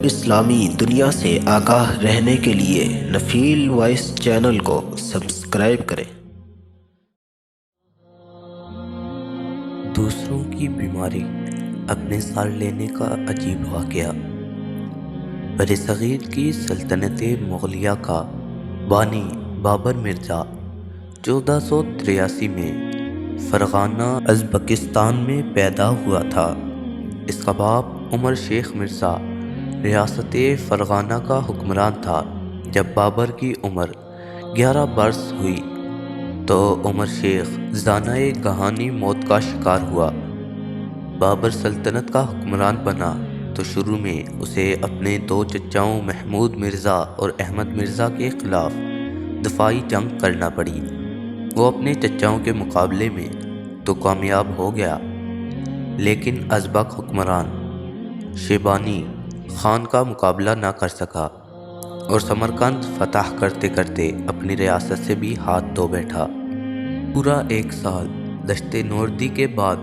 اسلامی دنیا سے آگاہ رہنے کے لیے نفیل وائس چینل کو سبسکرائب کریں۔ دوسروں کی بیماری اپنے سار لینے کا عجیب واقعہ۔ برصغیر کی سلطنت مغلیہ کا بانی بابر مرزا 1483 میں فرغانہ ازبکستان میں پیدا ہوا تھا۔ اس کا باپ عمر شیخ مرزا ریاست فرغانہ کا حکمران تھا۔ جب بابر کی عمر 11 برس ہوئی تو عمر شیخ زانائے گہانی موت کا شکار ہوا۔ بابر سلطنت کا حکمران بنا تو شروع میں اسے اپنے 2 چچاؤں محمود مرزا اور احمد مرزا کے خلاف دفاعی جنگ کرنا پڑی۔ وہ اپنے چچاؤں کے مقابلے میں تو کامیاب ہو گیا، لیکن ازبک حکمران شیبانی خان کا مقابلہ نہ کر سکا اور سمرقند فتح کرتے کرتے اپنی ریاست سے بھی ہاتھ دھو بیٹھا۔ پورا 1 سال دشت نوردی کے بعد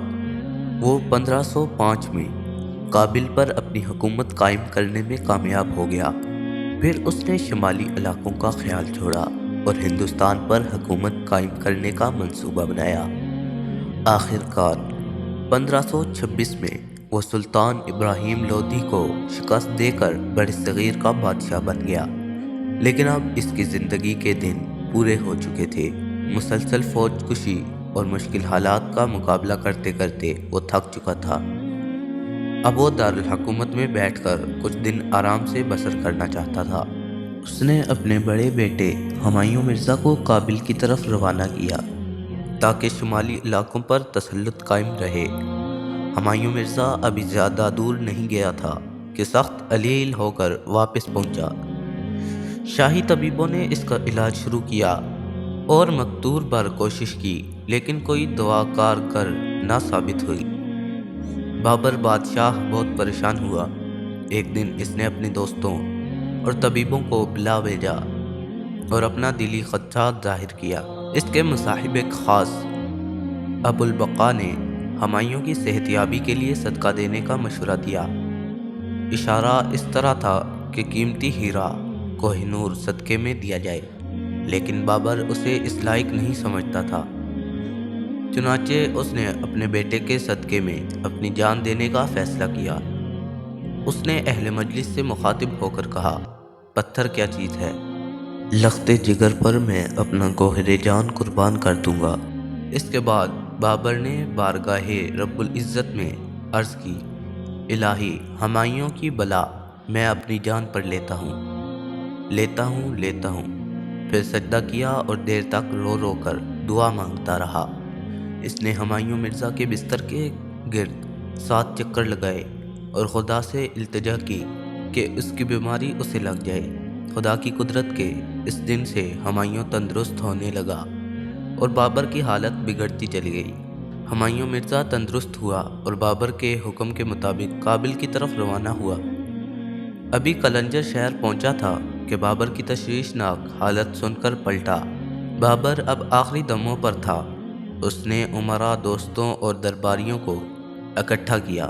وہ 1505 میں کابل پر اپنی حکومت قائم کرنے میں کامیاب ہو گیا۔ پھر اس نے شمالی علاقوں کا خیال چھوڑا اور ہندوستان پر حکومت قائم کرنے کا منصوبہ بنایا۔ آخر کار 1526 میں وہ سلطان ابراہیم لودھی کو شکست دے کر برصغیر کا بادشاہ بن گیا، لیکن اب اس کی زندگی کے دن پورے ہو چکے تھے۔ مسلسل فوج کشی اور مشکل حالات کا مقابلہ کرتے کرتے وہ تھک چکا تھا۔ اب وہ دارالحکومت میں بیٹھ کر کچھ دن آرام سے بسر کرنا چاہتا تھا۔ اس نے اپنے بڑے بیٹے ہمایوں مرزا کو کابل کی طرف روانہ کیا تاکہ شمالی علاقوں پر تسلط قائم رہے۔ ہمایوں مرزا ابھی زیادہ دور نہیں گیا تھا کہ سخت علیل ہو کر واپس پہنچا۔ شاہی طبیبوں نے اس کا علاج شروع کیا اور مقدور بھر کوشش کی، لیکن کوئی دوا کارگر نہ ثابت ہوئی۔ بابر بادشاہ بہت پریشان ہوا۔ ایک دن اس نے اپنے دوستوں اور طبیبوں کو بلا بھیجا اور اپنا دلی خدشات ظاہر کیا۔ اس کے مصاحب خاص ابو البقا نے ہمایوں کی صحت یابی کے لیے صدقہ دینے کا مشورہ دیا۔ اشارہ اس طرح تھا کہ قیمتی ہیرا کوہ نور صدقے میں دیا جائے، لیکن بابر اسے اس لائق نہیں سمجھتا تھا۔ چنانچہ اس نے اپنے بیٹے کے صدقے میں اپنی جان دینے کا فیصلہ کیا۔ اس نے اہل مجلس سے مخاطب ہو کر کہا، پتھر کیا چیز ہے، لخت جگر پر میں اپنا گوہر جان قربان کر دوں گا۔ اس کے بعد بابر نے بارگاہ رب العزت میں عرض کی، الہی ہمایوں کی بلا میں اپنی جان پر لیتا ہوں، لیتا ہوں، لیتا ہوں۔ پھر سجدہ کیا اور دیر تک رو رو کر دعا مانگتا رہا۔ اس نے ہمایوں مرزا کے بستر کے گرد 7 چکر لگائے اور خدا سے التجا کی کہ اس کی بیماری اسے لگ جائے۔ خدا کی قدرت کے اس دن سے ہمایوں تندرست ہونے لگا اور بابر کی حالت بگڑتی چلی گئی۔ ہمایوں مرزا تندرست ہوا اور بابر کے حکم کے مطابق کابل کی طرف روانہ ہوا۔ ابھی قلنجر شہر پہنچا تھا کہ بابر کی تشویشناک حالت سن کر پلٹا۔ بابر اب آخری دموں پر تھا۔ اس نے امراء، دوستوں اور درباریوں کو اکٹھا کیا۔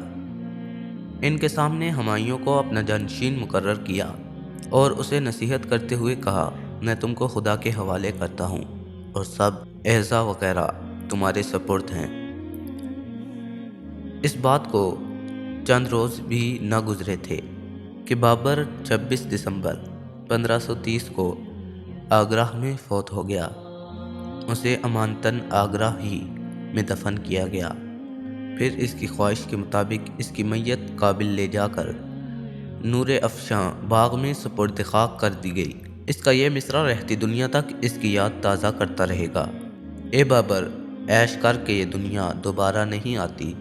ان کے سامنے ہمایوں کو اپنا جانشین مقرر کیا اور اسے نصیحت کرتے ہوئے کہا، میں تم کو خدا کے حوالے کرتا ہوں اور سب اعضاء وغیرہ تمہارے سپرد ہیں۔ اس بات کو چند روز بھی نہ گزرے تھے کہ بابر 26 دسمبر 1530 کو آگرہ میں فوت ہو گیا۔ اسے امانتاً آگرہ ہی میں دفن کیا گیا۔ پھر اس کی خواہش کے مطابق اس کی میت کابل لے جا کر نور افشاں باغ میں سپرد خاک کر دی گئی۔ اس کا یہ مصرع رہتی دنیا تک اس کی یاد تازہ کرتا رہے گا، اے بابر عیش کر کے یہ دنیا دوبارہ نہیں آتی۔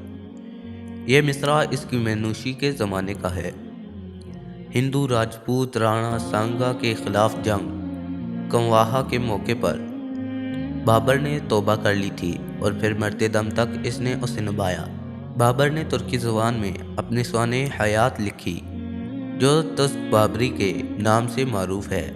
یہ مصرع اس کی مینوشی کے زمانے کا ہے۔ ہندو راجپوت رانا سانگا کے خلاف جنگ کنواہا کے موقع پر بابر نے توبہ کر لی تھی اور پھر مرتے دم تک اس نے اسے نبھایا۔ بابر نے ترکی زبان میں اپنی سوانح حیات لکھی جو تزک بابری کے نام سے معروف ہے۔